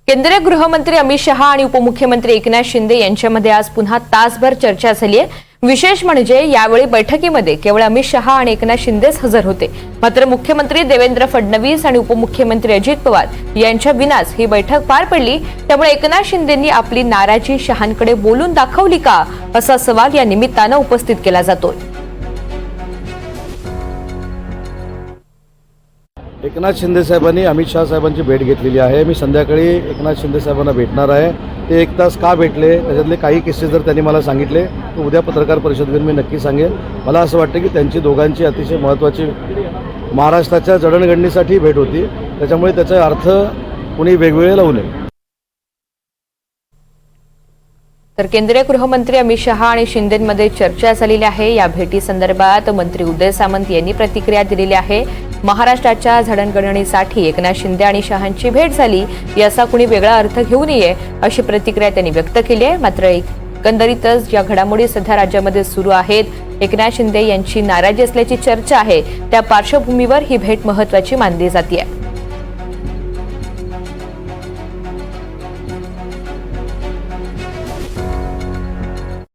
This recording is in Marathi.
केंद्रीय गृहमंत्री अमित शहा आणि उपमुख्यमंत्री एकनाथ शिंदे यांच्यामध्ये आज पुन्हा तासभर चर्चा झाली आहे। विशेष म्हणजे यावेळी बैठकीमध्ये केवळ अमित शहा आणि एकनाथ शिंदेच हजर होते। मात्र मुख्यमंत्री देवेंद्र फडणवीस आणि उपमुख्यमंत्री अजित पवार यांच्या विनाच ही बैठक पार पडली। त्यामुळे एकनाथ शिंदेंनी आपली नाराजी शहांकडे बोलून दाखवली का, असा सवाल या निमित्तानं उपस्थित केला जातोय। एकनाथ शिंदे साहेबांनी अमित शहा साहेबांची भेट घेतलेली आहे। मी संध्याकाळी एकनाथ शिंदे साहेबांना भेटणार आहे। ते 1 तास का भेटले, त्याच्यातले काही किस्से जर त्यांनी मला सांगितले तर उद्या पत्रकार परिषदेत मी नक्की सांगेन। मला असं वाटतं की त्यांची दोघांची अतिशय महत्त्वाची महाराष्ट्राच्या जडणघडणीसाठी भेट होती, त्याच्यामुळे त्याचा अर्थ कोणी वेगवेगळे लावू नये। तर केंद्रीय गृहमंत्री अमित शहा आणि शिंदेंमध्ये चर्चा झालेली आहे। या भेटी संदर्भात मंत्री उदय सामंत यांनी प्रतिक्रिया दिलेली आहे। महाराष्ट्राच्या जडणघडणीसाठी एकनाथ शिंदे आणि शहांची भेट झाली, याचा कुणी वेगळा अर्थ घेऊ नये अशी प्रतिक्रिया त्यांनी व्यक्त केली आहे। मात्र एकंदरीतच ज्या घडामोडी सध्या राज्यामध्ये सुरू आहेत, एकनाथ शिंदे यांची नाराजी असल्याची चर्चा आहे, त्या पार्श्वभूमीवर ही भेट महत्त्वाची मानली जाते।